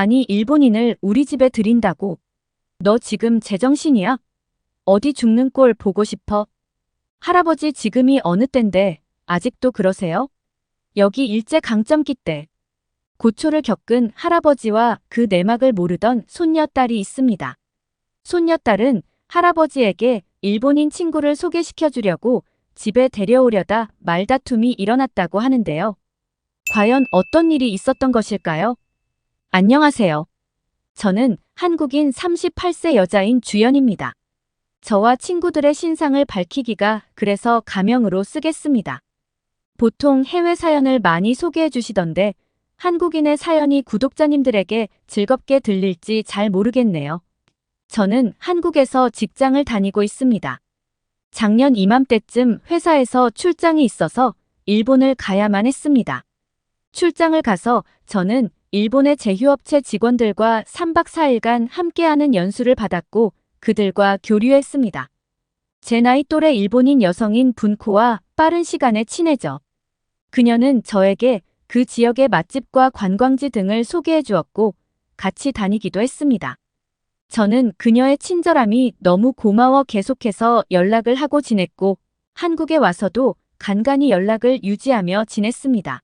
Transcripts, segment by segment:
아니, 일본인을 우리 집에 들인다고. 너 지금 제정신이야? 어디 죽는 꼴 보고 싶어? 할아버지 지금이 어느 땐데 아직도 그러세요? 여기 일제강점기 때 고초를 겪은 할아버지와 그 내막을 모르던 손녀딸이 있습니다. 손녀딸은 할아버지에게 일본인 친구를 소개시켜 주려고 집에 데려오려다 말다툼이 일어났다고 하는데요. 과연 어떤 일이 있었던 것일까요? 안녕하세요. 저는 한국인 38세 여자인 주연입니다. 저와 친구들의 신상을 밝히기가 그래서 가명으로 쓰겠습니다. 보통 해외 사연을 많이 소개해 주시던데 한국인의 사연이 구독자님들에게 즐겁게 들릴지 잘 모르겠네요. 저는 한국에서 직장을 다니고 있습니다. 작년 이맘때쯤 회사에서 출장이 있어서 일본을 가야만 했습니다. 출장을 가서 저는 일본의 제휴업체 직원들과 3박 4일간 함께하는 연수를 받았고 그들과 교류했습니다. 제 나이 또래 일본인 여성인 분코와 빠른 시간에 친해져 그녀는 저에게 그 지역의 맛집과 관광지 등을 소개해 주었고 같이 다니기도 했습니다. 저는 그녀의 친절함이 너무 고마워 계속해서 연락을 하고 지냈고 한국에 와서도 간간히 연락을 유지하며 지냈습니다.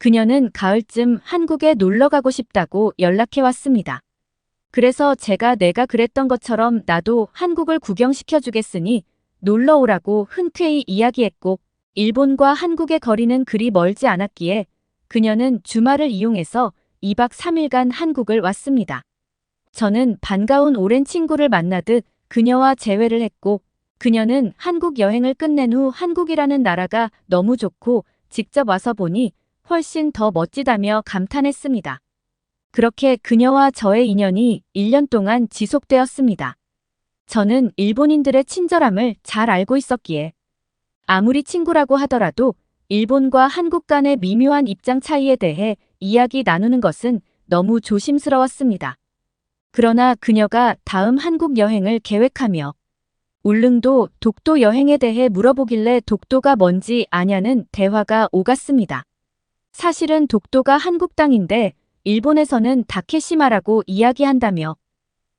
그녀는 가을쯤 한국에 놀러 가고 싶다고 연락해 왔습니다. 그래서 제가 내가 그랬던 것처럼 나도 한국을 구경시켜 주겠으니 놀러 오라고 흔쾌히 이야기했고 일본과 한국의 거리는 그리 멀지 않았기에 그녀는 주말을 이용해서 2박 3일간 한국을 왔습니다. 저는 반가운 오랜 친구를 만나듯 그녀와 재회를 했고 그녀는 한국 여행을 끝낸 후 한국이라는 나라가 너무 좋고 직접 와서 보니 훨씬 더 멋지다며 감탄했습니다. 그렇게 그녀와 저의 인연이 1년 동안 지속되었습니다. 저는 일본인들의 친절함을 잘 알고 있었기에 아무리 친구라고 하더라도 일본과 한국 간의 미묘한 입장 차이에 대해 이야기 나누는 것은 너무 조심스러웠습니다. 그러나 그녀가 다음 한국 여행을 계획하며 울릉도, 독도 여행에 대해 물어보길래 독도가 뭔지 아냐는 대화가 오갔습니다. 사실은 독도가 한국 땅인데 일본에서는 다케시마라고 이야기한다며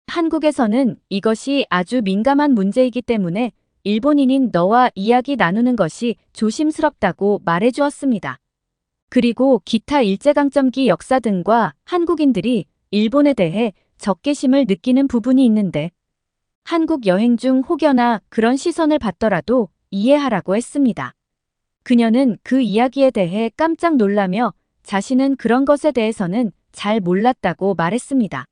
한국에서는 이것이 아주 민감한 문제이기 때문에 일본인인 너와 이야기 나누는 것이 조심스럽다고 말해주었습니다. 그리고 기타 일제강점기 역사 등과 한국인들이 일본에 대해 적개심을 느끼는 부분이 있는데 한국 여행 중 혹여나 그런 시선을 받더라도 이해하라고 했습니다. 그녀는 그 이야기에 대해 깜짝 놀라며 자신은 그런 것에 대해서는 잘 몰랐다고 말했습니다.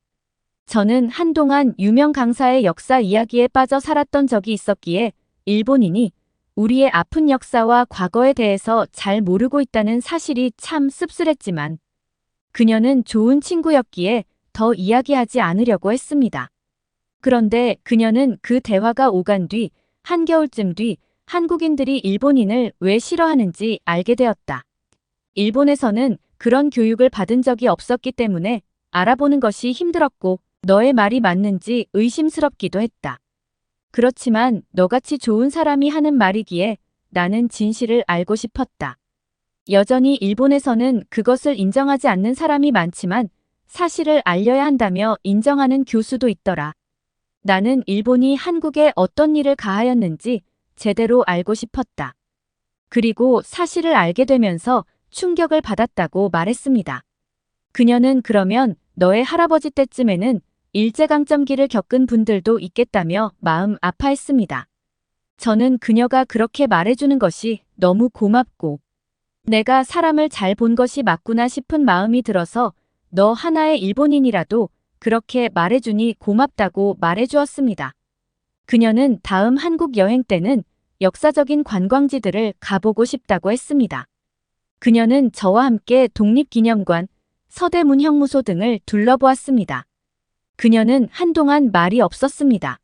저는 한동안 유명 강사의 역사 이야기에 빠져 살았던 적이 있었기에 일본인이 우리의 아픈 역사와 과거에 대해서 잘 모르고 있다는 사실이 참 씁쓸했지만 그녀는 좋은 친구였기에 더 이야기하지 않으려고 했습니다. 그런데 그녀는 그 대화가 오간 뒤 한겨울쯤 뒤 한국인들이 일본인을 왜 싫어하는지 알게 되었다. 일본에서는 그런 교육을 받은 적이 없었기 때문에 알아보는 것이 힘들었고 너의 말이 맞는지 의심스럽기도 했다. 그렇지만 너같이 좋은 사람이 하는 말이기에 나는 진실을 알고 싶었다. 여전히 일본에서는 그것을 인정하지 않는 사람이 많지만 사실을 알려야 한다며 인정하는 교수도 있더라. 나는 일본이 한국에 어떤 일을 가하였는지 제대로 알고 싶었다. 그리고 사실을 알게 되면서 충격을 받았다고 말했습니다. 그녀는 그러면 너의 할아버지 때쯤에는 일제강점기를 겪은 분들도 있겠다며 마음 아파했습니다. 저는 그녀가 그렇게 말해주는 것이 너무 고맙고 내가 사람을 잘 본 것이 맞구나 싶은 마음이 들어서 너 하나의 일본인이라도 그렇게 말해주니 고맙다고 말해주었습니다. 그녀는 다음 한국 여행 때는 역사적인 관광지들을 가보고 싶다고 했습니다. 그녀는 저와 함께 독립기념관, 서대문형무소 등을 둘러보았습니다. 그녀는 한동안 말이 없었습니다.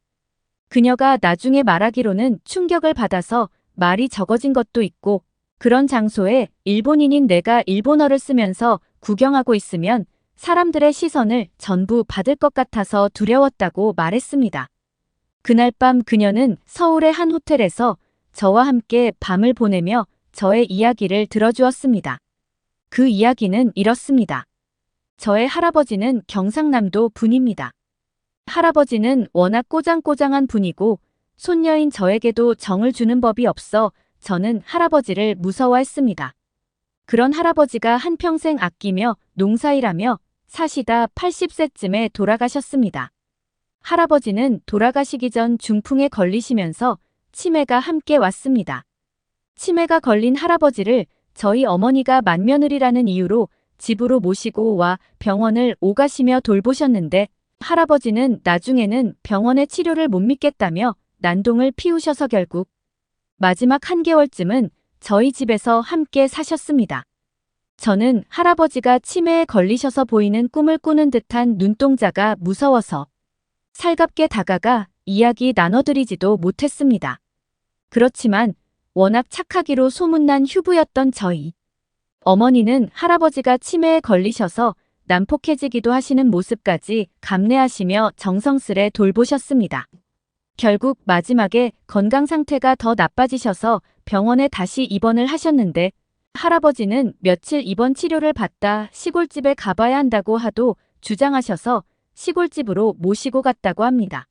그녀가 나중에 말하기로는 충격을 받아서 말이 적어진 것도 있고 그런 장소에 일본인인 내가 일본어를 쓰면서 구경하고 있으면 사람들의 시선을 전부 받을 것 같아서 두려웠다고 말했습니다. 그날 밤 그녀는 서울의 한 호텔에서 저와 함께 밤을 보내며 저의 이야기를 들어주었습니다. 그 이야기는 이렇습니다. 저의 할아버지는 경상남도 분입니다. 할아버지는 워낙 꼬장꼬장한 분이고 손녀인 저에게도 정을 주는 법이 없어 저는 할아버지를 무서워했습니다. 그런 할아버지가 한평생 아끼며 농사일하며 사시다 80세쯤에 돌아가셨습니다. 할아버지는 돌아가시기 전 중풍에 걸리시면서 치매가 함께 왔습니다. 치매가 걸린 할아버지를 저희 어머니가 맏며느리라는 이유로 집으로 모시고 와 병원을 오가시며 돌보셨는데 할아버지는 나중에는 병원의 치료를 못 믿겠다며 난동을 피우셔서 결국 마지막 한개월쯤은 저희 집에서 함께 사셨습니다. 저는 할아버지가 치매에 걸리셔서 보이는 꿈을 꾸는 듯한 눈동자가 무서워서 살갑게 다가가 이야기 나눠드리지도 못했습니다. 그렇지만 워낙 착하기로 소문난 휴부였던 저희 어머니는 할아버지가 치매에 걸리셔서 난폭해지기도 하시는 모습까지 감내하시며 정성스레 돌보셨습니다. 결국 마지막에 건강 상태가 더 나빠지셔서 병원에 다시 입원을 하셨는데 할아버지는 며칠 입원 치료를 받다 시골집에 가봐야 한다고 하도 주장하셔서 시골집으로 모시고 갔다고 합니다.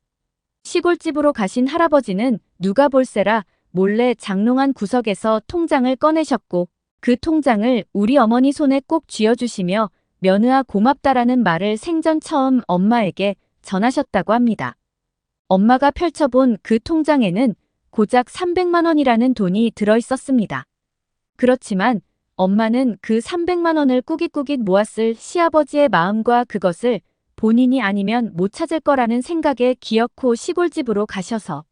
시골집으로 가신 할아버지는 누가 볼세라 몰래 장롱한 구석에서 통장을 꺼내셨고 그 통장을 우리 어머니 손에 꼭 쥐어주시며 며느아 고맙다라는 말을 생전 처음 엄마에게 전하셨다고 합니다. 엄마가 펼쳐본 그 통장에는 고작 300만 원이라는 돈이 들어있었습니다. 그렇지만 엄마는 그 300만 원을 꾸깃꾸깃 모았을 시아버지의 마음과 그것을 본인이 아니면 못 찾을 거라는 생각에 기어코 시골집으로 가셔서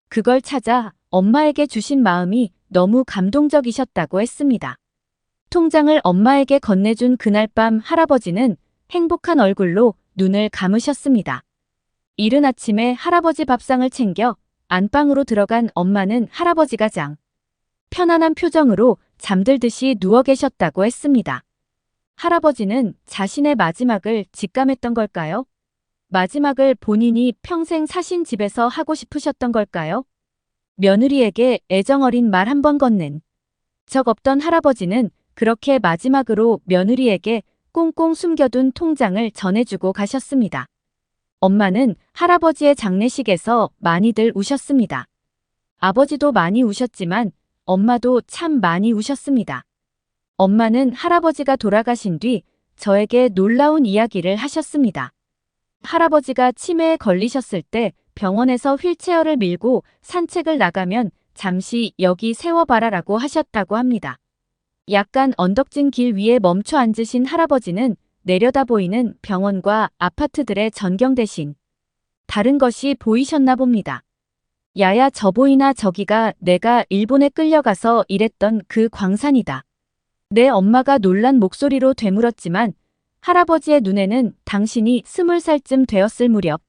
그걸 찾아 엄마에게 주신 마음이 너무 감동적이셨다고 했습니다. 통장을 엄마에게 건네준 그날 밤 할아버지는 행복한 얼굴로 눈을 감으셨습니다. 이른 아침에 할아버지 밥상을 챙겨 안방으로 들어간 엄마는 할아버지가 장 편안한 표정으로 잠들듯이 누워 계셨다고 했습니다. 할아버지는 자신의 마지막을 직감했던 걸까요? 마지막을 본인이 평생 사신 집에서 하고 싶으셨던 걸까요? 며느리에게 애정어린 말 한 번 건넨 적 없던 할아버지는 그렇게 마지막으로 며느리에게 꽁꽁 숨겨둔 통장을 전해주고 가셨습니다. 엄마는 할아버지의 장례식에서 많이들 우셨습니다. 아버지도 많이 우셨지만 엄마도 참 많이 우셨습니다. 엄마는 할아버지가 돌아가신 뒤 저에게 놀라운 이야기를 하셨습니다. 할아버지가 치매에 걸리셨을 때 병원에서 휠체어를 밀고 산책을 나가면 잠시 여기 세워봐라라고 하셨다고 합니다. 약간 언덕진 길 위에 멈춰 앉으신 할아버지는 내려다 보이는 병원과 아파트들의 전경 대신 다른 것이 보이셨나 봅니다. 야야 저 보이나 저기가 내가 일본에 끌려가서 일했던 그 광산이다. 내 엄마가 놀란 목소리로 되물었지만 할아버지의 눈에는 당신이 20살쯤 되었을 무렵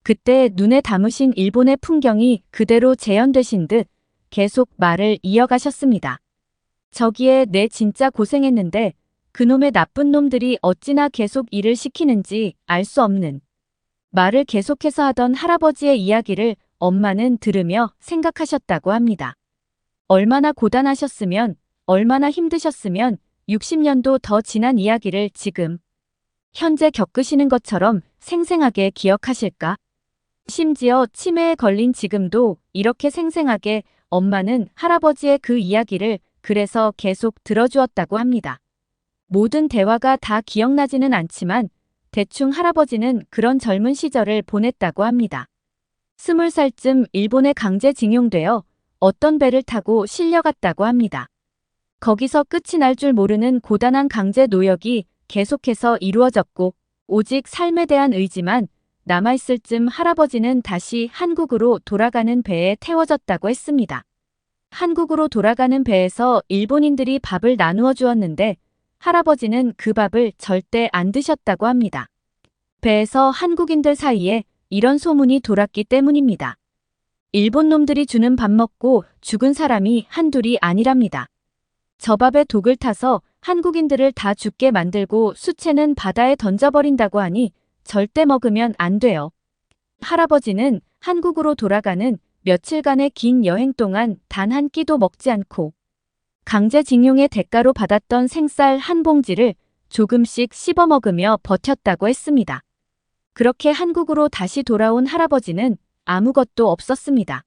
그때 눈에 담으신 일본의 풍경이 그대로 재현되신 듯 계속 말을 이어가셨습니다. 저기에 내 진짜 고생했는데 그놈의 나쁜 놈들이 어찌나 계속 일을 시키는지 알 수 없는 말을 계속해서 하던 할아버지의 이야기를 엄마는 들으며 생각하셨다고 합니다. 얼마나 고단하셨으면 얼마나 힘드셨으면 60년도 더 지난 이야기를 지금 현재 겪으시는 것처럼 생생하게 기억하실까? 심지어 치매에 걸린 지금도 이렇게 생생하게 엄마는 할아버지의 그 이야기를 그래서 계속 들어주었다고 합니다. 모든 대화가 다 기억나지는 않지만 대충 할아버지는 그런 젊은 시절을 보냈다고 합니다. 20살쯤 일본에 강제징용되어 어떤 배를 타고 실려갔다고 합니다. 거기서 끝이 날 줄 모르는 고단한 강제 노역이 계속해서 이루어졌고 오직 삶에 대한 의지만 남아있을 즈음 할아버지는 다시 한국으로 돌아가는 배에 태워졌다고 했습니다. 한국으로 돌아가는 배에서 일본인들이 밥을 나누어 주었는데 할아버지는 그 밥을 절대 안 드셨다고 합니다. 배에서 한국인들 사이에 이런 소문이 돌았기 때문입니다. 일본 놈들이 주는 밥 먹고 죽은 사람이 한둘이 아니랍니다. 저 밥에 독을 타서 한국인들을 다 죽게 만들고 수채는 바다에 던져버린다고 하니 절대 먹으면 안 돼요. 할아버지는 한국으로 돌아가는 며칠간의 긴 여행 동안 단 한 끼도 먹지 않고 강제징용의 대가로 받았던 생쌀 한 봉지를 조금씩 씹어먹으며 버텼다고 했습니다. 그렇게 한국으로 다시 돌아온 할아버지는 아무것도 없었습니다.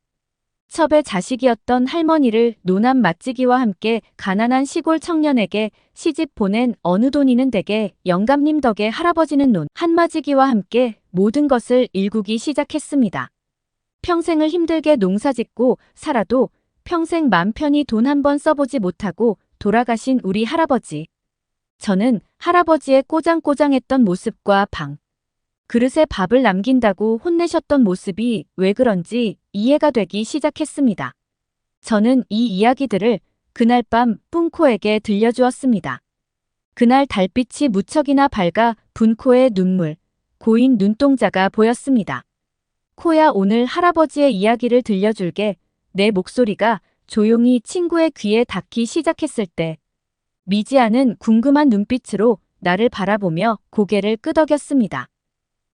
첩의 자식이었던 할머니를 노남 맞지기와 함께 가난한 시골 청년에게 시집 보낸 어느 돈 있는 댁의 영감님 덕에 할아버지는 논 한마지기와 함께 모든 것을 일구기 시작했습니다. 평생을 힘들게 농사짓고 살아도 평생 맘 편히 돈 한 번 써보지 못하고 돌아가신 우리 할아버지. 저는 할아버지의 꼬장꼬장했던 모습과 그릇에 밥을 남긴다고 혼내셨던 모습이 왜 그런지 이해가 되기 시작했습니다. 저는 이 이야기들을 그날 밤 뿡코에게 들려주었습니다. 그날 달빛이 무척이나 밝아 분코의 눈물, 고인 눈동자가 보였습니다. 코야, 오늘 할아버지의 이야기를 들려줄게. 내 목소리가 조용히 친구의 귀에 닿기 시작했을 때 미지아는 궁금한 눈빛으로 나를 바라보며 고개를 끄덕였습니다.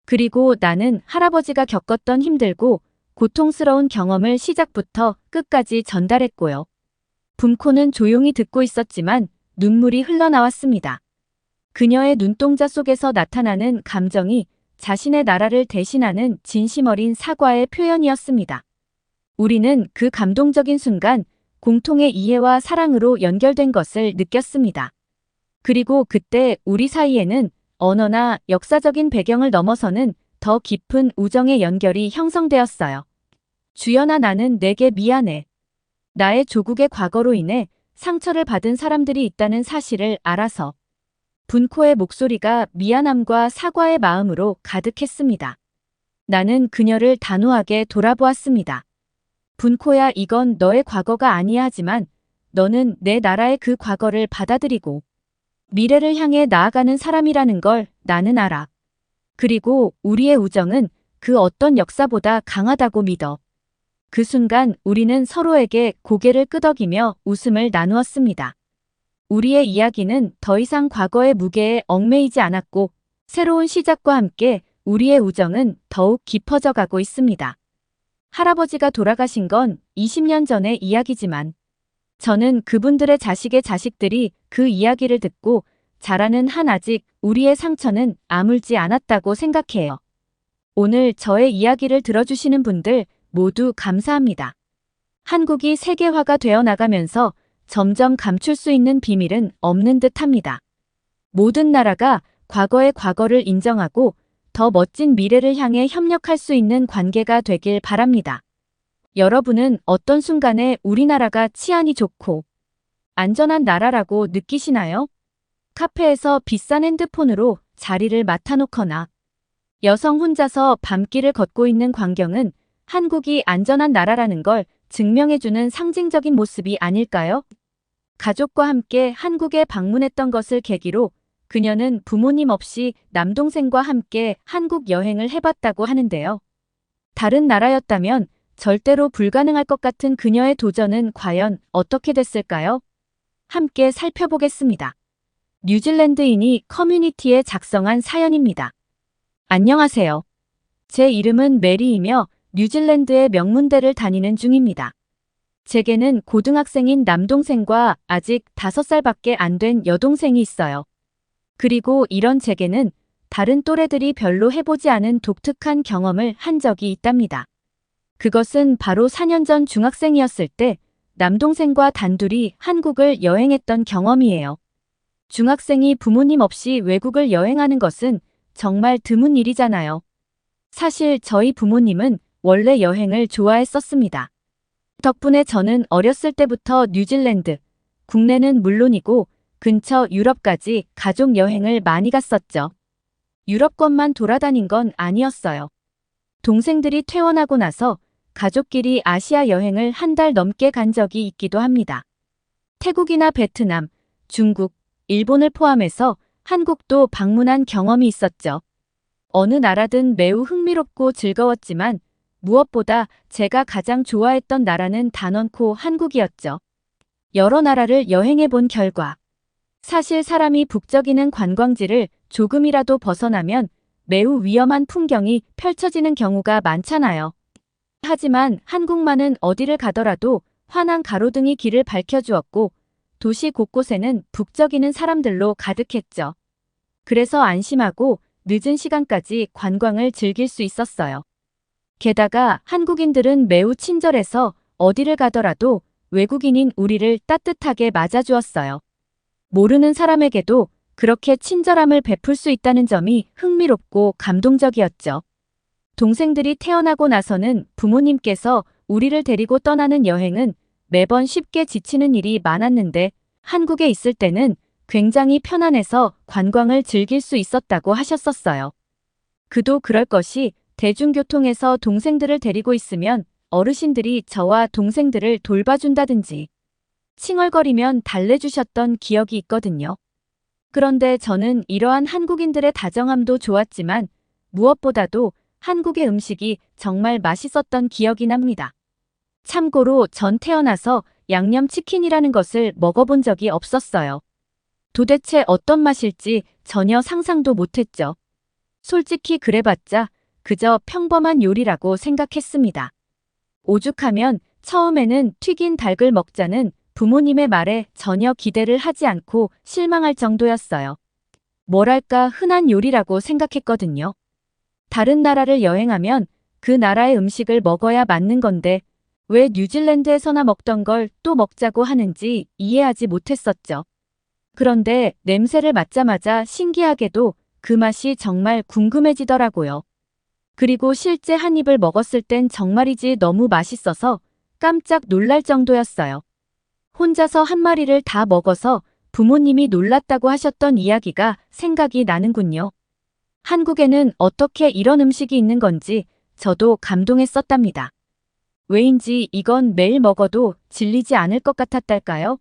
그리고 나는 할아버지가 겪었던 힘들고 고통스러운 경험을 시작부터 끝까지 전달했고요. 분코는 조용히 듣고 있었지만 눈물이 흘러나왔습니다. 그녀의 눈동자 속에서 나타나는 감정이 자신의 나라를 대신하는 진심 어린 사과의 표현이었습니다. 우리는 그 감동적인 순간 공통의 이해와 사랑으로 연결된 것을 느꼈습니다. 그리고 그때 우리 사이에는 언어나 역사적인 배경을 넘어서는 더 깊은 우정의 연결이 형성되었어요. 주연아, 나는 내게 미안해. 나의 조국의 과거로 인해 상처를 받은 사람들이 있다는 사실을 알아서. 분코의 목소리가 미안함과 사과의 마음으로 가득했습니다. 나는 그녀를 단호하게 돌아보았습니다. 분코야, 이건 너의 과거가 아니야. 하지만 너는 내 나라의 그 과거를 받아들이고 미래를 향해 나아가는 사람이라는 걸 나는 알아. 그리고 우리의 우정은 그 어떤 역사보다 강하다고 믿어. 그 순간 우리는 서로에게 고개를 끄덕이며 웃음을 나누었습니다. 우리의 이야기는 더 이상 과거의 무게에 얽매이지 않았고 새로운 시작과 함께 우리의 우정은 더욱 깊어져 가고 있습니다. 할아버지가 돌아가신 건 20년 전의 이야기지만 저는 그분들의 자식의 자식들이 그 이야기를 듣고 자라는 한 아직 우리의 상처는 아물지 않았다고 생각해요. 오늘 저의 이야기를 들어주시는 분들 모두 감사합니다. 한국이 세계화가 되어 나가면서 점점 감출 수 있는 비밀은 없는 듯합니다. 모든 나라가 과거의 과거를 인정하고 더 멋진 미래를 향해 협력할 수 있는 관계가 되길 바랍니다. 여러분은 어떤 순간에 우리나라가 치안이 좋고 안전한 나라라고 느끼시나요? 카페에서 비싼 핸드폰으로 자리를 맡아놓거나 여성 혼자서 밤길을 걷고 있는 광경은 한국이 안전한 나라라는 걸 증명해주는 상징적인 모습이 아닐까요? 가족과 함께 한국에 방문했던 것을 계기로 그녀는 부모님 없이 남동생과 함께 한국 여행을 해봤다고 하는데요. 다른 나라였다면 절대로 불가능할 것 같은 그녀의 도전은 과연 어떻게 됐을까요? 함께 살펴보겠습니다. 뉴질랜드인이 커뮤니티에 작성한 사연입니다. 안녕하세요. 제 이름은 메리이며 뉴질랜드의 명문대를 다니는 중입니다. 제게는 고등학생인 남동생과 아직 5살밖에 안 된 여동생이 있어요. 그리고 이런 제게는 다른 또래들이 별로 해보지 않은 독특한 경험을 한 적이 있답니다. 그것은 바로 4년 전 중학생이었을 때 남동생과 단둘이 한국을 여행했던 경험이에요. 중학생이 부모님 없이 외국을 여행하는 것은 정말 드문 일이잖아요. 사실 저희 부모님은 원래 여행을 좋아했었습니다. 덕분에 저는 어렸을 때부터 뉴질랜드, 국내는 물론이고 근처 유럽까지 가족 여행을 많이 갔었죠. 유럽권만 돌아다닌 건 아니었어요. 동생들이 퇴원하고 나서 가족끼리 아시아 여행을 한 달 넘게 간 적이 있기도 합니다. 태국이나 베트남, 중국, 일본을 포함해서 한국도 방문한 경험이 있었죠. 어느 나라든 매우 흥미롭고 즐거웠지만 무엇보다 제가 가장 좋아했던 나라는 단언코 한국이었죠. 여러 나라를 여행해 본 결과 사실 사람이 북적이는 관광지를 조금이라도 벗어나면 매우 위험한 풍경이 펼쳐지는 경우가 많잖아요. 하지만 한국만은 어디를 가더라도 환한 가로등이 길을 밝혀주었고 도시 곳곳에는 북적이는 사람들로 가득했죠. 그래서 안심하고 늦은 시간까지 관광을 즐길 수 있었어요. 게다가 한국인들은 매우 친절해서 어디를 가더라도 외국인인 우리를 따뜻하게 맞아주었어요. 모르는 사람에게도 그렇게 친절함을 베풀 수 있다는 점이 흥미롭고 감동적이었죠. 동생들이 태어나고 나서는 부모님께서 우리를 데리고 떠나는 여행은 매번 쉽게 지치는 일이 많았는데 한국에 있을 때는 굉장히 편안해서 관광을 즐길 수 있었다고 하셨었어요. 그도 그럴 것이 대중교통에서 동생들을 데리고 있으면 어르신들이 저와 동생들을 돌봐준다든지 칭얼거리면 달래주셨던 기억이 있거든요. 그런데 저는 이러한 한국인들의 다정함도 좋았지만 무엇보다도 한국의 음식이 정말 맛있었던 기억이 납니다. 참고로 전 태어나서 양념치킨이라는 것을 먹어본 적이 없었어요. 도대체 어떤 맛일지 전혀 상상도 못했죠. 솔직히 그래봤자 그저 평범한 요리라고 생각했습니다. 오죽하면 처음에는 튀긴 닭을 먹자는 부모님의 말에 전혀 기대를 하지 않고 실망할 정도였어요. 뭐랄까 흔한 요리라고 생각했거든요. 다른 나라를 여행하면 그 나라의 음식을 먹어야 맞는 건데 왜 뉴질랜드에서나 먹던 걸 또 먹자고 하는지 이해하지 못했었죠. 그런데 냄새를 맡자마자 신기하게도 그 맛이 정말 궁금해지더라고요. 그리고 실제 한 입을 먹었을 땐 정말이지 너무 맛있어서 깜짝 놀랄 정도였어요. 혼자서 한 마리를 다 먹어서 부모님이 놀랐다고 하셨던 이야기가 생각이 나는군요. 한국에는 어떻게 이런 음식이 있는 건지 저도 감동했었답니다. 왜인지 이건 매일 먹어도 질리지 않을 것 같았달까요?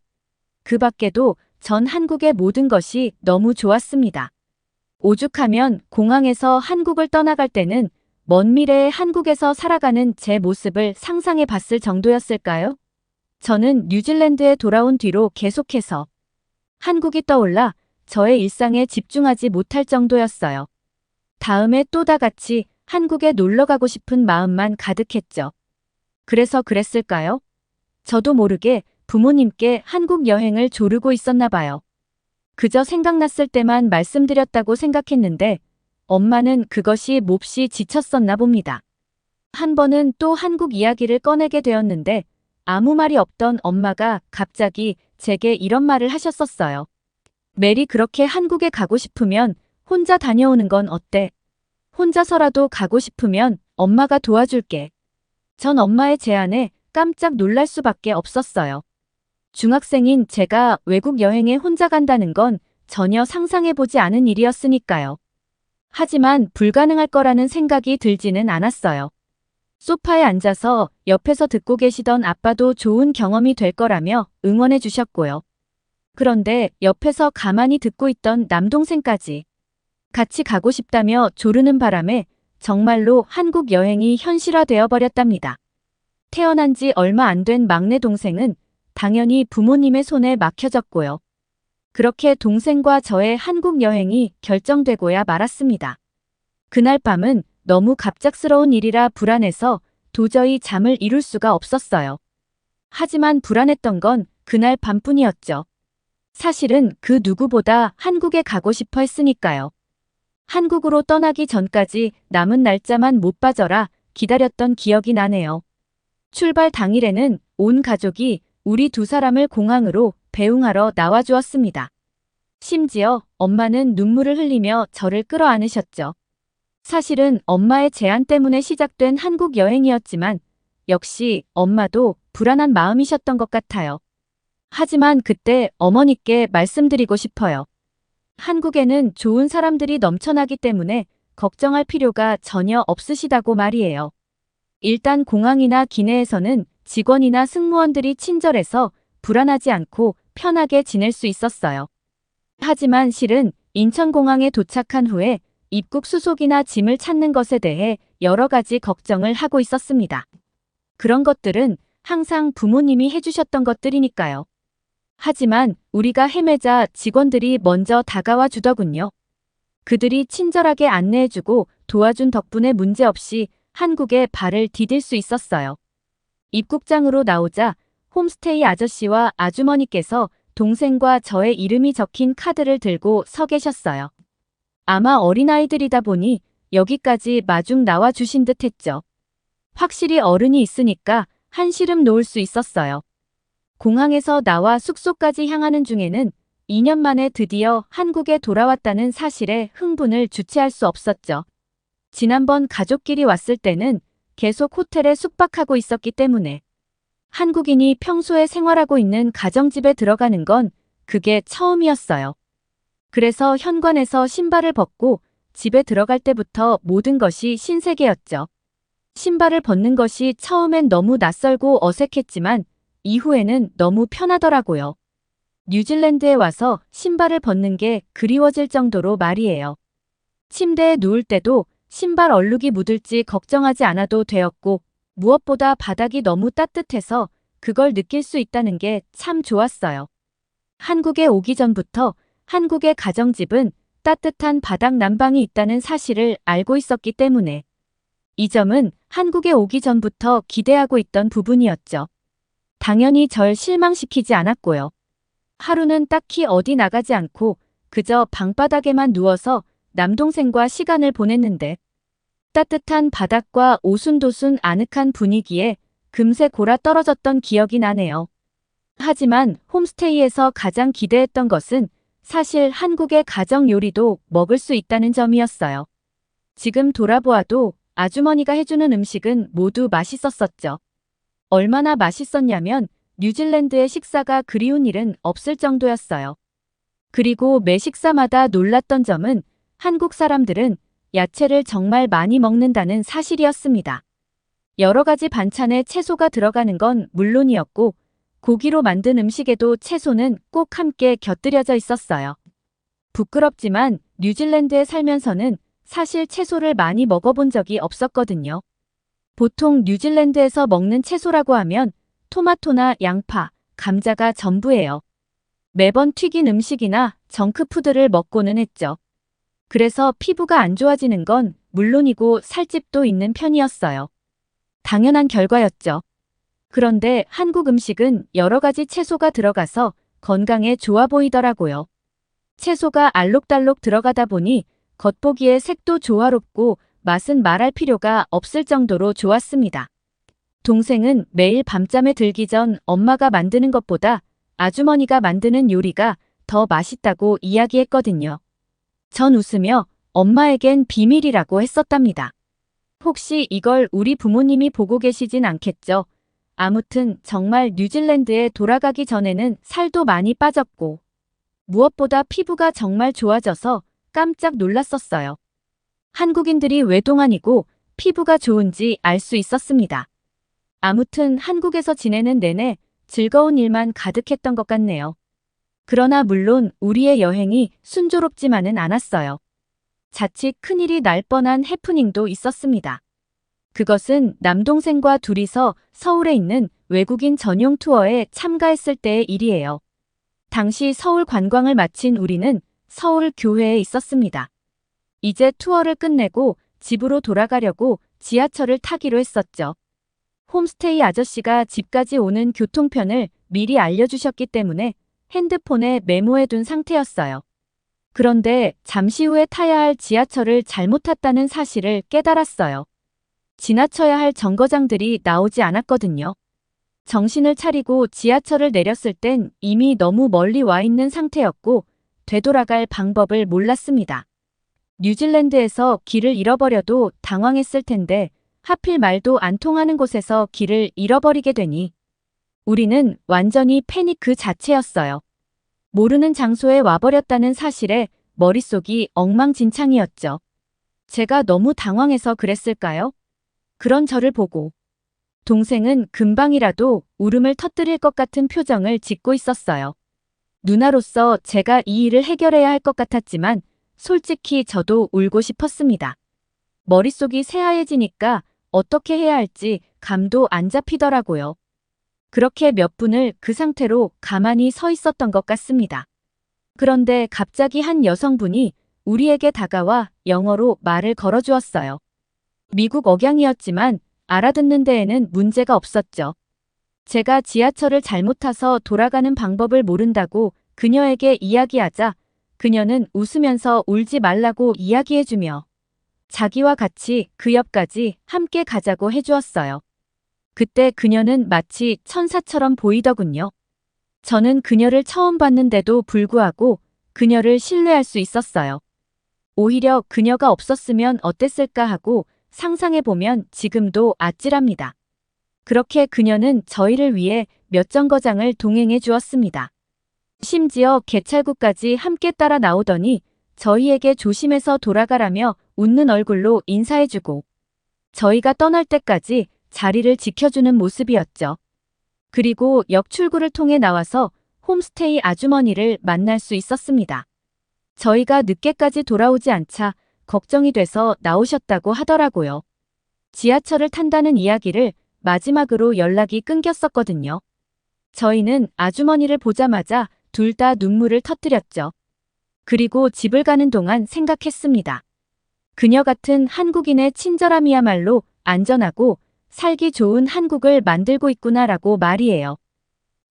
그 밖에도 전 한국의 모든 것이 너무 좋았습니다. 오죽하면 공항에서 한국을 떠나갈 때는 먼 미래의 한국에서 살아가는 제 모습을 상상해 봤을 정도였을까요? 저는 뉴질랜드에 돌아온 뒤로 계속해서 한국이 떠올라 저의 일상에 집중하지 못할 정도였어요. 다음에 또 다 같이 한국에 놀러 가고 싶은 마음만 가득했죠. 그래서 그랬을까요? 저도 모르게 부모님께 한국 여행을 조르고 있었나 봐요. 그저 생각났을 때만 말씀드렸다고 생각했는데 엄마는 그것이 몹시 지쳤었나 봅니다. 한 번은 또 한국 이야기를 꺼내게 되었는데 아무 말이 없던 엄마가 갑자기 제게 이런 말을 하셨었어요. 메리 그렇게 한국에 가고 싶으면 혼자 다녀오는 건 어때? 혼자서라도 가고 싶으면 엄마가 도와줄게. 전 엄마의 제안에 깜짝 놀랄 수밖에 없었어요. 중학생인 제가 외국 여행에 혼자 간다는 건 전혀 상상해보지 않은 일이었으니까요. 하지만 불가능할 거라는 생각이 들지는 않았어요. 소파에 앉아서 옆에서 듣고 계시던 아빠도 좋은 경험이 될 거라며 응원해 주셨고요. 그런데 옆에서 가만히 듣고 있던 남동생까지 같이 가고 싶다며 조르는 바람에 정말로 한국 여행이 현실화되어 버렸답니다. 태어난 지 얼마 안 된 막내 동생은 당연히 부모님의 손에 맡겨졌고요. 그렇게 동생과 저의 한국 여행이 결정되고야 말았습니다. 그날 밤은 너무 갑작스러운 일이라 불안해서 도저히 잠을 이룰 수가 없었어요. 하지만 불안했던 건 그날 밤뿐이었죠. 사실은 그 누구보다 한국에 가고 싶어 했으니까요. 한국으로 떠나기 전까지 남은 날짜만 못 빠져라 기다렸던 기억이 나네요. 출발 당일에는 온 가족이 우리 두 사람을 공항으로 배웅하러 나와주었습니다. 심지어 엄마는 눈물을 흘리며 저를 끌어안으셨죠. 사실은 엄마의 제안 때문에 시작된 한국 여행이었지만 역시 엄마도 불안한 마음이셨던 것 같아요. 하지만 그때 어머니께 말씀드리고 싶어요. 한국에는 좋은 사람들이 넘쳐나기 때문에 걱정할 필요가 전혀 없으시다고 말이에요. 일단 공항이나 기내에서는 직원이나 승무원들이 친절해서 불안하지 않고 편하게 지낼 수 있었어요. 하지만 실은 인천공항에 도착한 후에 입국 수속이나 짐을 찾는 것에 대해 여러 가지 걱정을 하고 있었습니다. 그런 것들은 항상 부모님이 해주셨던 것들이니까요. 하지만 우리가 헤매자 직원들이 먼저 다가와 주더군요. 그들이 친절하게 안내해주고 도와준 덕분에 문제없이 한국에 발을 디딜 수 있었어요. 입국장으로 나오자 홈스테이 아저씨와 아주머니께서 동생과 저의 이름이 적힌 카드를 들고 서 계셨어요. 아마 어린아이들이다 보니 여기까지 마중 나와 주신 듯 했죠. 확실히 어른이 있으니까 한시름 놓을 수 있었어요. 공항에서 나와 숙소까지 향하는 중에는 2년 만에 드디어 한국에 돌아왔다는 사실에 흥분을 주체할 수 없었죠. 지난번 가족끼리 왔을 때는 계속 호텔에 숙박하고 있었기 때문에 한국인이 평소에 생활하고 있는 가정집에 들어가는 건 그게 처음이었어요. 그래서 현관에서 신발을 벗고 집에 들어갈 때부터 모든 것이 신세계였죠. 신발을 벗는 것이 처음엔 너무 낯설고 어색했지만 이후에는 너무 편하더라고요. 뉴질랜드에 와서 신발을 벗는 게 그리워질 정도로 말이에요. 침대에 누울 때도 신발 얼룩이 묻을지 걱정하지 않아도 되었고 무엇보다 바닥이 너무 따뜻해서 그걸 느낄 수 있다는 게 참 좋았어요. 한국에 오기 전부터 한국의 가정집은 따뜻한 바닥 난방이 있다는 사실을 알고 있었기 때문에 이 점은 한국에 오기 전부터 기대하고 있던 부분이었죠. 당연히 절 실망시키지 않았고요. 하루는 딱히 어디 나가지 않고 그저 방바닥에만 누워서 남동생과 시간을 보냈는데 따뜻한 바닥과 오순도순 아늑한 분위기에 금세 골아 떨어졌던 기억이 나네요. 하지만 홈스테이에서 가장 기대했던 것은 사실 한국의 가정 요리도 먹을 수 있다는 점이었어요. 지금 돌아보아도 아주머니가 해주는 음식은 모두 맛있었었죠. 얼마나 맛있었냐면 뉴질랜드의 식사가 그리운 일은 없을 정도였어요. 그리고 매 식사마다 놀랐던 점은 한국 사람들은 야채를 정말 많이 먹는다는 사실이었습니다. 여러 가지 반찬에 채소가 들어가는 건 물론이었고 고기로 만든 음식에도 채소는 꼭 함께 곁들여져 있었어요. 부끄럽지만 뉴질랜드에 살면서는 사실 채소를 많이 먹어본 적이 없었거든요. 보통 뉴질랜드에서 먹는 채소라고 하면 토마토나 양파, 감자가 전부예요. 매번 튀긴 음식이나 정크푸드를 먹고는 했죠. 그래서 피부가 안 좋아지는 건 물론이고 살집도 있는 편이었어요. 당연한 결과였죠. 그런데 한국 음식은 여러 가지 채소가 들어가서 건강에 좋아 보이더라고요. 채소가 알록달록 들어가다 보니 겉보기에 색도 조화롭고 맛은 말할 필요가 없을 정도로 좋았습니다. 동생은 매일 밤잠에 들기 전 엄마가 만드는 것보다 아주머니가 만드는 요리가 더 맛있다고 이야기했거든요. 전 웃으며 엄마에겐 비밀이라고 했었답니다. 혹시 이걸 우리 부모님이 보고 계시진 않겠죠? 아무튼 정말 뉴질랜드에 돌아가기 전에는 살도 많이 빠졌고 무엇보다 피부가 정말 좋아져서 깜짝 놀랐었어요. 한국인들이 왜 동안이고 피부가 좋은지 알 수 있었습니다. 아무튼 한국에서 지내는 내내 즐거운 일만 가득했던 것 같네요. 그러나 물론 우리의 여행이 순조롭지만은 않았어요. 자칫 큰일이 날 뻔한 해프닝도 있었습니다. 그것은 남동생과 둘이서 서울에 있는 외국인 전용 투어에 참가했을 때의 일이에요. 당시 서울 관광을 마친 우리는 서울 교회에 있었습니다. 이제 투어를 끝내고 집으로 돌아가려고 지하철을 타기로 했었죠. 홈스테이 아저씨가 집까지 오는 교통편을 미리 알려주셨기 때문에 핸드폰에 메모해둔 상태였어요. 그런데 잠시 후에 타야 할 지하철을 잘못 탔다는 사실을 깨달았어요. 지나쳐야 할 정거장들이 나오지 않았거든요. 정신을 차리고 지하철을 내렸을 땐 이미 너무 멀리 와 있는 상태였고 되돌아갈 방법을 몰랐습니다. 뉴질랜드에서 길을 잃어버려도 당황했을 텐데 하필 말도 안 통하는 곳에서 길을 잃어버리게 되니 우리는 완전히 패닉 그 자체였어요. 모르는 장소에 와버렸다는 사실에 머릿속이 엉망진창이었죠. 제가 너무 당황해서 그랬을까요? 그런 저를 보고 동생은 금방이라도 울음을 터뜨릴 것 같은 표정을 짓고 있었어요. 누나로서 제가 이 일을 해결해야 할 것 같았지만 솔직히 저도 울고 싶었습니다. 머릿속이 새하얘지니까 어떻게 해야 할지 감도 안 잡히더라고요. 그렇게 몇 분을 그 상태로 가만히 서 있었던 것 같습니다. 그런데 갑자기 한 여성분이 우리에게 다가와 영어로 말을 걸어주었어요. 미국 억양이었지만 알아듣는 데에는 문제가 없었죠. 제가 지하철을 잘못 타서 돌아가는 방법을 모른다고 그녀에게 이야기하자 그녀는 웃으면서 울지 말라고 이야기해주며 자기와 같이 그 옆까지 함께 가자고 해주었어요. 그때 그녀는 마치 천사처럼 보이더군요. 저는 그녀를 처음 봤는데도 불구하고 그녀를 신뢰할 수 있었어요. 오히려 그녀가 없었으면 어땠을까 하고 상상해보면 지금도 아찔합니다. 그렇게 그녀는 저희를 위해 몇 정거장을 동행해 주었습니다. 심지어 개찰구까지 함께 따라 나오더니 저희에게 조심해서 돌아가라며 웃는 얼굴로 인사해주고 저희가 떠날 때까지 자리를 지켜주는 모습이었죠. 그리고 역 출구를 통해 나와서 홈스테이 아주머니를 만날 수 있었습니다. 저희가 늦게까지 돌아오지 않자 걱정이 돼서 나오셨다고 하더라고요. 지하철을 탄다는 이야기를 마지막으로 연락이 끊겼었거든요. 저희는 아주머니를 보자마자 둘 다 눈물을 터뜨렸죠. 그리고 집을 가는 동안 생각했습니다. 그녀 같은 한국인의 친절함이야말로 안전하고 살기 좋은 한국을 만들고 있구나라고 말이에요.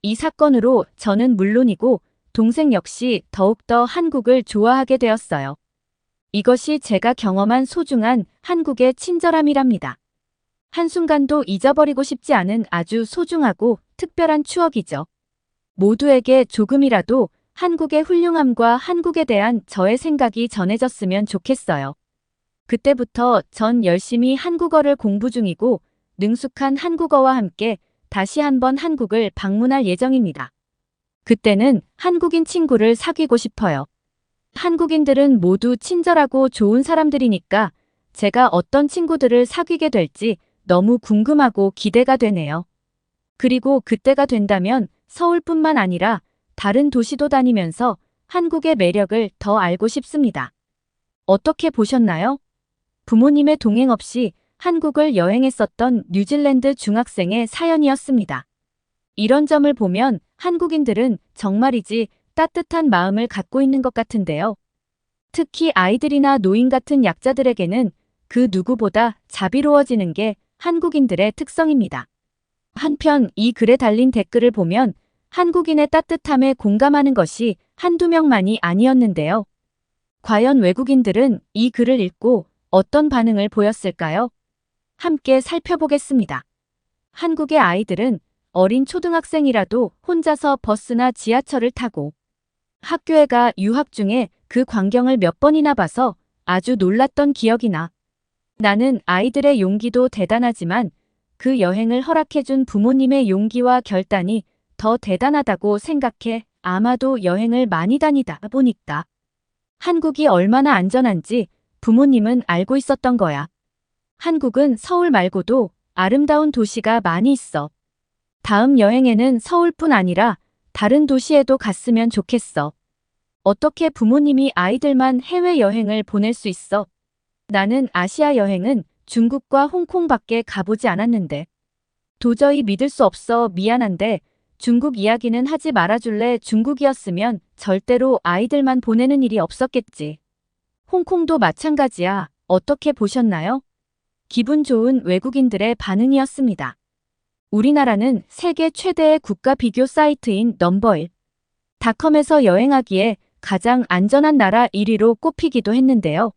이 사건으로 저는 물론이고 동생 역시 더욱더 한국을 좋아하게 되었어요. 이것이 제가 경험한 소중한 한국의 친절함이랍니다. 한순간도 잊어버리고 싶지 않은 아주 소중하고 특별한 추억이죠. 모두에게 조금이라도 한국의 훌륭함과 한국에 대한 저의 생각이 전해졌으면 좋겠어요. 그때부터 전 열심히 한국어를 공부 중이고 능숙한 한국어와 함께 다시 한번 한국을 방문할 예정입니다. 그때는 한국인 친구를 사귀고 싶어요. 한국인들은 모두 친절하고 좋은 사람들이니까 제가 어떤 친구들을 사귀게 될지 너무 궁금하고 기대가 되네요. 그리고 그때가 된다면 서울뿐만 아니라 다른 도시도 다니면서 한국의 매력을 더 알고 싶습니다. 어떻게 보셨나요? 부모님의 동행 없이 한국을 여행했었던 뉴질랜드 중학생의 사연이었습니다. 이런 점을 보면 한국인들은 정말이지 따뜻한 마음을 갖고 있는 것 같은데요. 특히 아이들이나 노인 같은 약자들에게는 그 누구보다 자비로워지는 게 한국인들의 특성입니다. 한편 이 글에 달린 댓글을 보면 한국인의 따뜻함에 공감하는 것이 한두 명만이 아니었는데요. 과연 외국인들은 이 글을 읽고 어떤 반응을 보였을까요? 함께 살펴보겠습니다. 한국의 아이들은 어린 초등학생이라도 혼자서 버스나 지하철을 타고 학교에 가 유학 중에 그 광경을 몇 번이나 봐서 아주 놀랐던 기억이나 나는 아이들의 용기도 대단하지만 그 여행을 허락해준 부모님의 용기와 결단이 더 대단하다고 생각해 아마도 여행을 많이 다니다 보니까 한국이 얼마나 안전한지 부모님은 알고 있었던 거야. 한국은 서울 말고도 아름다운 도시가 많이 있어. 다음 여행에는 서울뿐 아니라 다른 도시에도 갔으면 좋겠어. 어떻게 부모님이 아이들만 해외여행을 보낼 수 있어? 나는 아시아 여행은 중국과 홍콩밖에 가보지 않았는데. 도저히 믿을 수 없어 미안한데 중국 이야기는 하지 말아줄래? 중국이었으면 절대로 아이들만 보내는 일이 없었겠지. 홍콩도 마찬가지야. 어떻게 보셨나요? 기분 좋은 외국인들의 반응이었습니다. 우리나라는 세계 최대의 국가 비교 사이트인 넘버1 닷컴에서 여행하기에 가장 안전한 나라 1위로 꼽히기도 했는데요.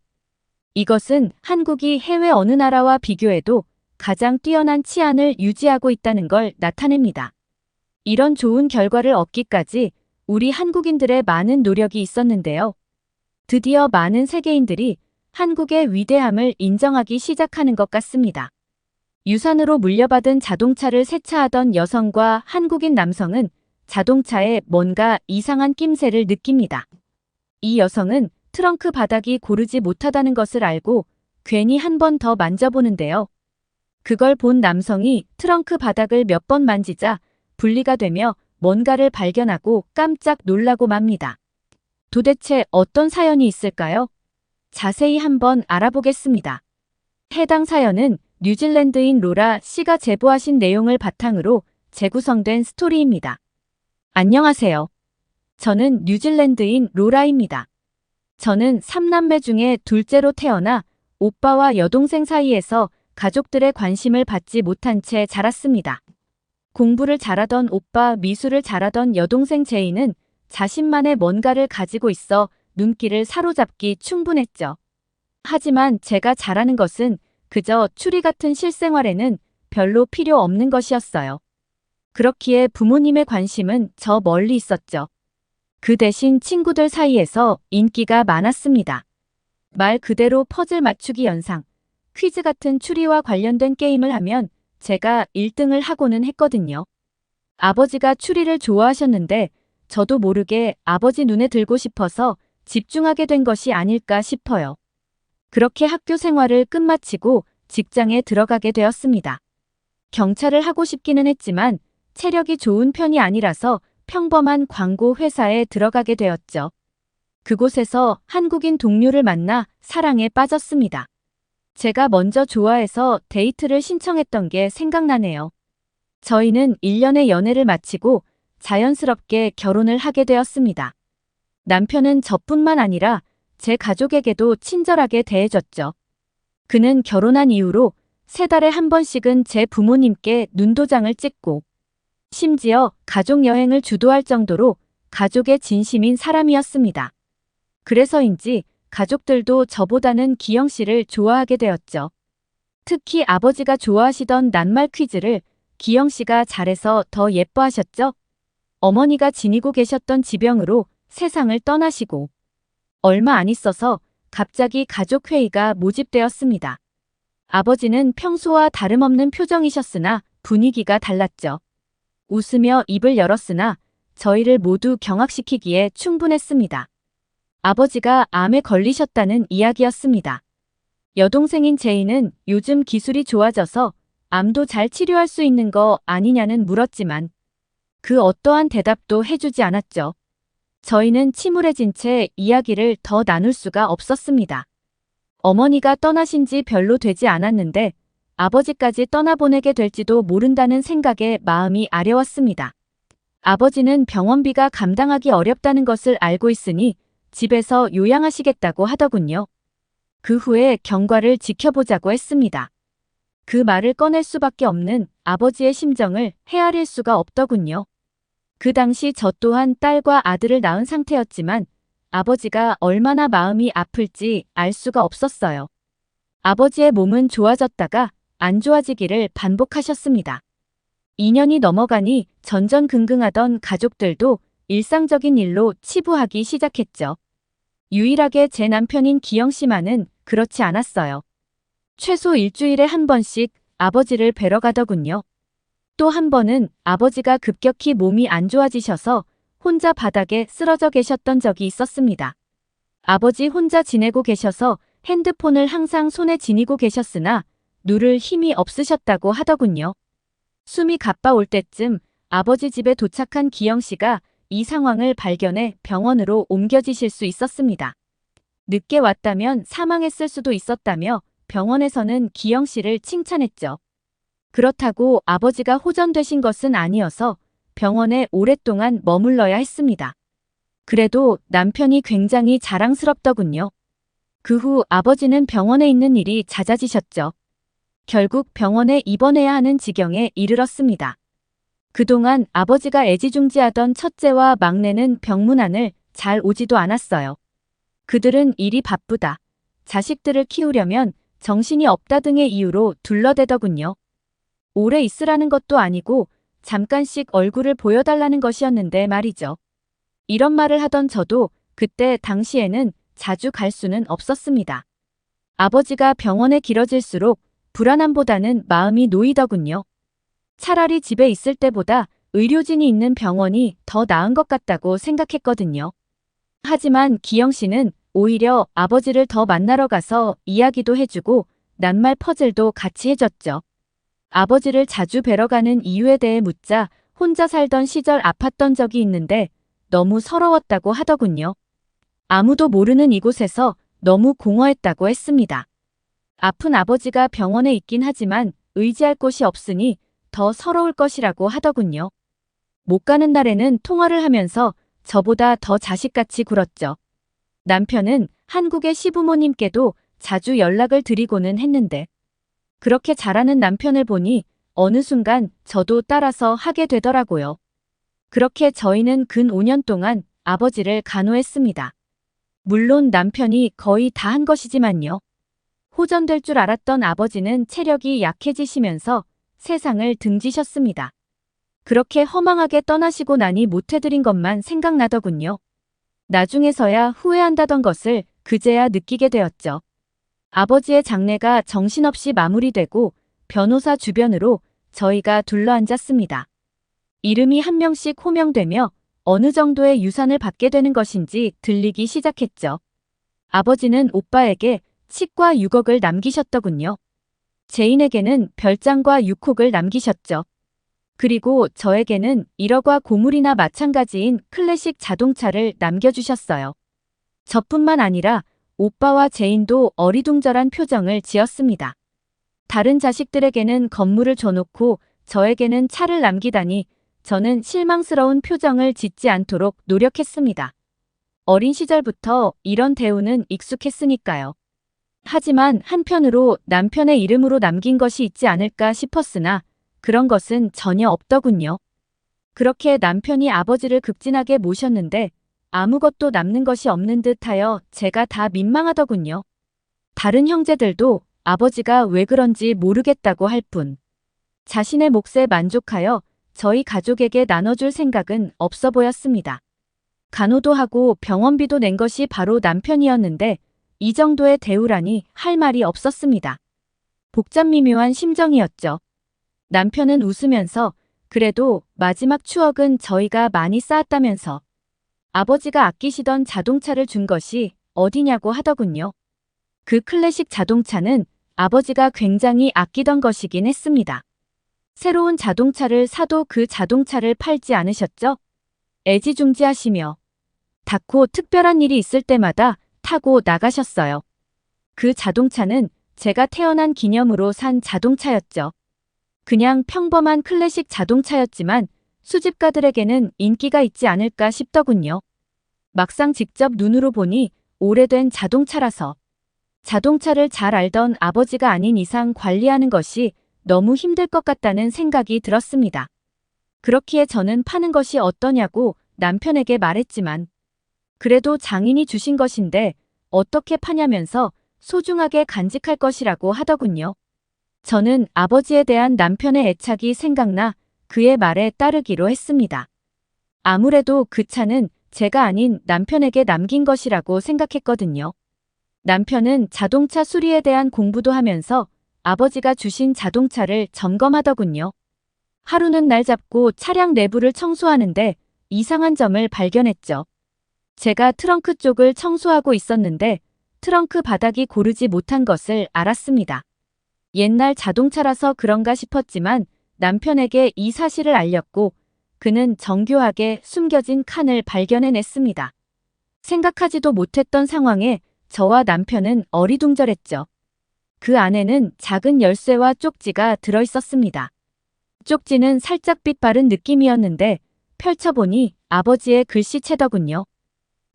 이것은 한국이 해외 어느 나라와 비교해도 가장 뛰어난 치안을 유지하고 있다는 걸 나타냅니다. 이런 좋은 결과를 얻기까지 우리 한국인들의 많은 노력이 있었는데요. 드디어 많은 세계인들이 한국의 위대함을 인정하기 시작하는 것 같습니다. 유산으로 물려받은 자동차를 세차하던 여성과 한국인 남성은 자동차에 뭔가 이상한 낌새를 느낍니다. 이 여성은 트렁크 바닥이 고르지 못하다는 것을 알고 괜히 한 번 더 만져보는데요. 그걸 본 남성이 트렁크 바닥을 몇 번 만지자 분리가 되며 뭔가를 발견하고 깜짝 놀라고 맙니다. 도대체 어떤 사연이 있을까요? 자세히 한번 알아보겠습니다. 해당 사연은 뉴질랜드인 로라 씨가 제보하신 내용을 바탕으로 재구성된 스토리입니다. 안녕하세요. 저는 뉴질랜드인 로라입니다. 저는 3남매 중에 둘째로 태어나 오빠와 여동생 사이에서 가족들의 관심을 받지 못한 채 자랐습니다. 공부를 잘하던 오빠, 미술을 잘하던 여동생 제이는 자신만의 뭔가를 가지고 있어 눈길을 사로잡기 충분했죠. 하지만 제가 잘하는 것은 그저 추리 같은 실생활에는 별로 필요 없는 것이었어요. 그렇기에 부모님의 관심은 저 멀리 있었죠. 그 대신 친구들 사이에서 인기가 많았습니다. 말 그대로 퍼즐 맞추기 영상, 퀴즈 같은 추리와 관련된 게임을 하면 제가 1등을 하고는 했거든요. 아버지가 추리를 좋아하셨는데 저도 모르게 아버지 눈에 들고 싶어서 집중하게 된 것이 아닐까 싶어요. 그렇게 학교 생활을 끝마치고 직장에 들어가게 되었습니다. 경찰을 하고 싶기는 했지만 체력이 좋은 편이 아니라서 평범한 광고 회사에 들어가게 되었죠. 그곳에서 한국인 동료를 만나 사랑에 빠졌습니다. 제가 먼저 좋아해서 데이트를 신청했던 게 생각나네요. 저희는 1년의 연애를 마치고 자연스럽게 결혼을 하게 되었습니다. 남편은 저뿐만 아니라 제 가족에게도 친절하게 대해줬죠. 그는 결혼한 이후로 3달에 한 번씩은 제 부모님께 눈도장을 찍고 심지어 가족 여행을 주도할 정도로 가족의 진심인 사람이었습니다. 그래서인지 가족들도 저보다는 기영 씨를 좋아하게 되었죠. 특히 아버지가 좋아하시던 낱말 퀴즈를 기영 씨가 잘해서 더 예뻐하셨죠. 어머니가 지니고 계셨던 지병으로 세상을 떠나시고 얼마 안 있어서 갑자기 가족회의가 모집되었습니다. 아버지는 평소와 다름없는 표정이셨으나 분위기가 달랐죠. 웃으며 입을 열었으나 저희를 모두 경악시키기에 충분했습니다. 아버지가 암에 걸리셨다는 이야기였습니다. 여동생인 제이는 요즘 기술이 좋아져서 암도 잘 치료할 수 있는 거 아니냐는 물었지만 그 어떠한 대답도 해주지 않았죠. 저희는 침울해진 채 이야기를 더 나눌 수가 없었습니다. 어머니가 떠나신 지 별로 되지 않았는데 아버지까지 떠나보내게 될지도 모른다는 생각에 마음이 아려웠습니다. 아버지는 병원비가 감당하기 어렵다는 것을 알고 있으니 집에서 요양하시겠다고 하더군요. 그 후에 경과를 지켜보자고 했습니다. 그 말을 꺼낼 수밖에 없는 아버지의 심정을 헤아릴 수가 없더군요. 그 당시 저 또한 딸과 아들을 낳은 상태였지만 아버지가 얼마나 마음이 아플지 알 수가 없었어요. 아버지의 몸은 좋아졌다가 안 좋아지기를 반복하셨습니다. 2년이 넘어가니 전전긍긍하던 가족들도 일상적인 일로 치부하기 시작했죠. 유일하게 제 남편인 기영 씨만은 그렇지 않았어요. 최소 일주일에 한 번씩 아버지를 뵈러 가더군요. 또 한 번은 아버지가 급격히 몸이 안 좋아지셔서 혼자 바닥에 쓰러져 계셨던 적이 있었습니다. 아버지 혼자 지내고 계셔서 핸드폰을 항상 손에 지니고 계셨으나 누를 힘이 없으셨다고 하더군요. 숨이 가빠올 때쯤 아버지 집에 도착한 기영 씨가 이 상황을 발견해 병원으로 옮겨지실 수 있었습니다. 늦게 왔다면 사망했을 수도 있었다며 병원에서는 기영 씨를 칭찬했죠. 그렇다고 아버지가 호전되신 것은 아니어서 병원에 오랫동안 머물러야 했습니다. 그래도 남편이 굉장히 자랑스럽더군요. 그 후 아버지는 병원에 있는 일이 잦아지셨죠. 결국 병원에 입원해야 하는 지경에 이르렀습니다. 그동안 아버지가 애지중지하던 첫째와 막내는 병문안을 잘 오지도 않았어요. 그들은 일이 바쁘다, 자식들을 키우려면 정신이 없다 등의 이유로 둘러대더군요. 오래 있으라는 것도 아니고 잠깐씩 얼굴을 보여달라는 것이었는데 말이죠. 이런 말을 하던 저도 그때 당시에는 자주 갈 수는 없었습니다. 아버지가 병원에 길어질수록 불안함보다는 마음이 놓이더군요. 차라리 집에 있을 때보다 의료진이 있는 병원이 더 나은 것 같다고 생각했거든요. 하지만 기영 씨는 오히려 아버지를 더 만나러 가서 이야기도 해주고 낱말 퍼즐도 같이 해줬죠. 아버지를 자주 뵈러 가는 이유에 대해 묻자 혼자 살던 시절 아팠던 적이 있는데 너무 서러웠다고 하더군요. 아무도 모르는 이곳에서 너무 공허했다고 했습니다. 아픈 아버지가 병원에 있긴 하지만 의지할 곳이 없으니 더 서러울 것이라고 하더군요. 못 가는 날에는 통화를 하면서 저보다 더 자식같이 굴었죠. 남편은 한국의 시부모님께도 자주 연락을 드리고는 했는데 그렇게 잘하는 남편을 보니 어느 순간 저도 따라서 하게 되더라고요. 그렇게 저희는 근 5년 동안 아버지를 간호했습니다. 물론 남편이 거의 다 한 것이지만요. 호전될 줄 알았던 아버지는 체력이 약해지시면서 세상을 등지셨습니다. 그렇게 허망하게 떠나시고 나니 못해드린 것만 생각나더군요. 나중에서야 후회한다던 것을 그제야 느끼게 되었죠. 아버지의 장례가 정신없이 마무리되고 변호사 주변으로 저희가 둘러앉았습니다. 이름이 한 명씩 호명되며 어느 정도의 유산을 받게 되는 것인지 들리기 시작했죠. 아버지는 오빠에게 치과 6억을 남기셨더군요. 제인에게는 별장과 6억을 남기셨죠. 그리고 저에게는 1억과 고물이나 마찬가지인 클래식 자동차를 남겨주셨어요. 저뿐만 아니라 오빠와 제인도 어리둥절한 표정을 지었습니다. 다른 자식들에게는 건물을 줘놓고 저에게는 차를 남기다니 저는 실망스러운 표정을 짓지 않도록 노력했습니다. 어린 시절부터 이런 대우는 익숙했으니까요. 하지만 한편으로 남편의 이름으로 남긴 것이 있지 않을까 싶었으나 그런 것은 전혀 없더군요. 그렇게 남편이 아버지를 극진하게 모셨는데 아무것도 남는 것이 없는 듯하여 제가 다 민망하더군요. 다른 형제들도 아버지가 왜 그런지 모르겠다고 할 뿐. 자신의 몫에 만족하여 저희 가족에게 나눠줄 생각은 없어 보였습니다. 간호도 병원비도 낸 것이 바로 남편이었는데 이 정도의 대우라니 할 말이 없었습니다. 복잡미묘한 심정이었죠. 남편은 웃으면서 그래도 마지막 추억은 저희가 많이 쌓았다면서 아버지가 아끼시던 자동차를 준 것이 어디냐고 하더군요. 그 클래식 자동차는 아버지가 굉장히 아끼던 것이긴 했습니다. 새로운 자동차를 사도 그 자동차를 팔지 않으셨죠? 애지중지하시며 닿고 특별한 일이 있을 때마다 타고 나가셨어요. 그 자동차는 제가 태어난 기념으로 산 자동차였죠. 그냥 평범한 클래식 자동차였지만 수집가들에게는 인기가 있지 않을까 싶더군요. 막상 직접 눈으로 보니 오래된 자동차라서 자동차를 잘 알던 아버지가 아닌 이상 관리하는 것이 너무 힘들 것 같다는 생각이 들었습니다. 그렇기에 저는 파는 것이 어떠냐고 남편에게 말했지만 그래도 장인이 주신 것인데 어떻게 파냐면서 소중하게 간직할 것이라고 하더군요. 저는 아버지에 대한 남편의 애착이 생각나 그의 말에 따르기로 했습니다. 아무래도 그 차는 제가 아닌 남편에게 남긴 것이라고 생각했거든요. 남편은 자동차 수리에 대한 공부도 하면서 아버지가 주신 자동차를 점검하더군요. 하루는 날 잡고 차량 내부를 청소하는데 이상한 점을 발견했죠. 제가 트렁크 쪽을 청소하고 있었는데 트렁크 바닥이 고르지 못한 것을 알았습니다. 옛날 자동차라서 그런가 싶었지만 남편에게 이 사실을 알렸고 그는 정교하게 숨겨진 칸을 발견해냈습니다. 생각하지도 못했던 상황에 저와 남편은 어리둥절했죠. 그 안에는 작은 열쇠와 쪽지가 들어있었습니다. 쪽지는 살짝 빛 바른 느낌이었는데 펼쳐보니 아버지의 글씨체더군요.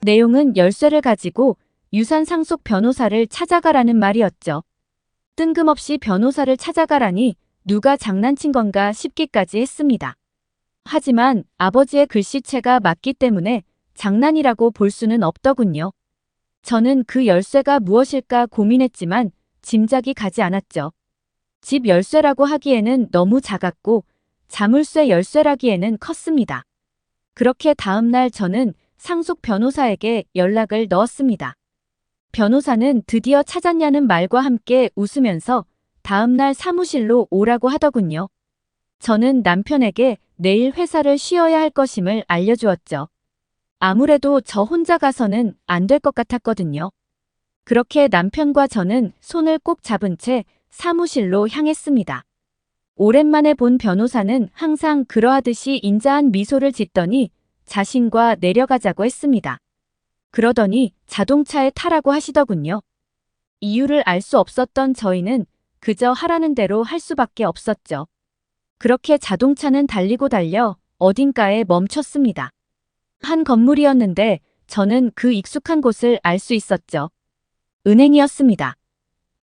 내용은 열쇠를 가지고 유산 상속 변호사를 찾아가라는 말이었죠. 뜬금없이 변호사를 찾아가라니 누가 장난친 건가 싶기까지 했습니다. 하지만 아버지의 글씨체가 맞기 때문에 장난이라고 볼 수는 없더군요. 저는 그 열쇠가 무엇일까 고민했지만 짐작이 가지 않았죠. 집 열쇠라고 하기에는 너무 작았고 자물쇠 열쇠라기에는 컸습니다. 그렇게 다음날 저는 상속 변호사에게 연락을 넣었습니다. 변호사는 드디어 찾았냐는 말과 함께 웃으면서 다음날 사무실로 오라고 하더군요. 저는 남편에게 내일 회사를 쉬어야 할 것임을 알려주었죠. 아무래도 저 혼자 가서는 안 될 것 같았거든요. 그렇게 남편과 저는 손을 꼭 잡은 채 사무실로 향했습니다. 오랜만에 본 변호사는 항상 그러하듯이 인자한 미소를 짓더니 자신과 내려가자고 했습니다. 그러더니 자동차에 타라고 하시더군요. 이유를 알 수 없었던 저희는 그저 하라는 대로 할 수밖에 없었죠. 그렇게 자동차는 달리고 달려 어딘가에 멈췄습니다. 한 건물이었는데 저는 그 익숙한 곳을 알 수 있었죠. 은행이었습니다.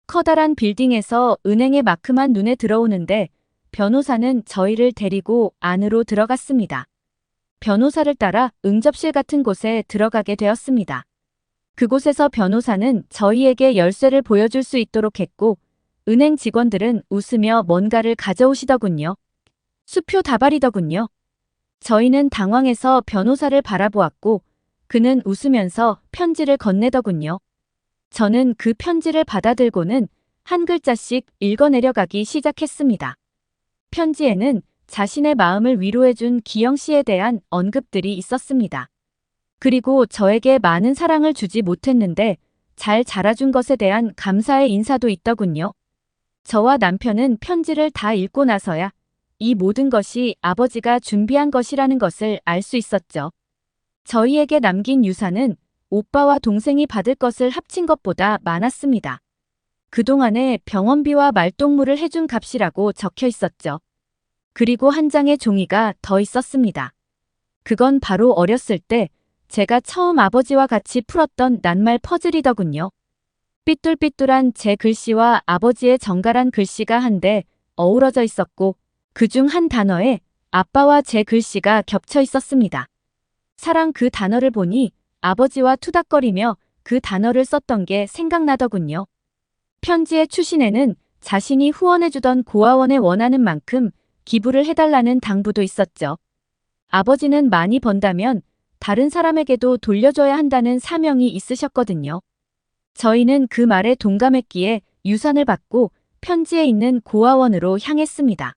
커다란 빌딩에서 은행의 마크만 눈에 들어오는데 변호사는 저희를 데리고 안으로 들어갔습니다. 변호사를 따라 응접실 같은 곳에 들어가게 되었습니다. 그곳에서 변호사는 저희에게 열쇠를 보여줄 수 있도록 했고, 은행 직원들은 웃으며 뭔가를 가져오시더군요. 수표 다발이더군요. 저희는 당황해서 변호사를 바라보았고, 그는 웃으면서 편지를 건네더군요. 저는 그 편지를 받아들고는 한 글자씩 읽어내려가기 시작했습니다. 편지에는 자신의 마음을 위로해준 기영 씨에 대한 언급들이 있었습니다. 그리고 저에게 많은 사랑을 주지 못했는데 잘 자라준 것에 대한 감사의 인사도 있더군요. 저와 남편은 편지를 다 읽고 나서야 이 모든 것이 아버지가 준비한 것이라는 것을 알 수 있었죠. 저희에게 남긴 유산은 오빠와 동생이 받을 것을 합친 것보다 많았습니다. 그동안에 병원비와 말동무를 해준 값이라고 적혀 있었죠. 그리고 한 장의 종이가 더 있었습니다. 그건 바로 어렸을 때 제가 처음 아버지와 같이 풀었던 낱말 퍼즐이더군요. 삐뚤삐뚤한 제 글씨와 아버지의 정갈한 글씨가 한데 어우러져 있었고 그중 한 단어에 아빠와 제 글씨가 겹쳐 있었습니다. 사랑 그 단어를 보니 아버지와 투닥거리며 그 단어를 썼던 게 생각나더군요. 편지의 추신에는 자신이 후원해주던 고아원에 원하는 만큼 기부를 해달라는 당부도 있었죠. 아버지는 많이 번다면 다른 사람에게도 돌려줘야 한다는 사명이 있으셨거든요. 저희는 그 말에 동감했기에 유산을 받고 편지에 있는 고아원으로 향했습니다.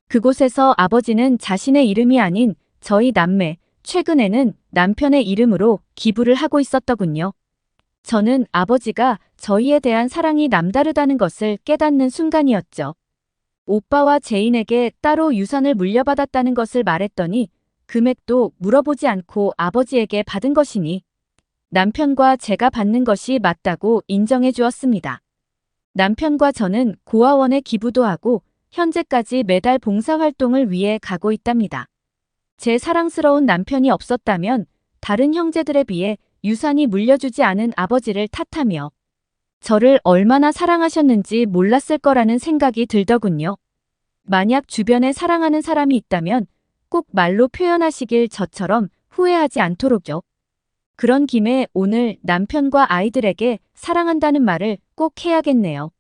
그곳에서 아버지는 자신의 이름이 아닌 저희 남매, 최근에는 남편의 이름으로 기부를 하고 있었더군요. 저는 아버지가 저희에 대한 사랑이 남다르다는 것을 깨닫는 순간이었죠. 오빠와 제인에게 따로 유산을 물려받았다는 것을 말했더니 금액도 물어보지 않고 아버지에게 받은 것이니 남편과 제가 받는 것이 맞다고 인정해 주었습니다. 남편과 저는 고아원에 기부도 하고 현재까지 매달 봉사활동을 위해 가고 있답니다. 제 사랑스러운 남편이 없었다면 다른 형제들에 비해 유산이 물려주지 않은 아버지를 탓하며 저를 얼마나 사랑하셨는지 몰랐을 거라는 생각이 들더군요. 만약 주변에 사랑하는 사람이 있다면 꼭 말로 표현하시길 저처럼 후회하지 않도록요. 그런 김에 오늘 남편과 아이들에게 사랑한다는 말을 꼭 해야겠네요.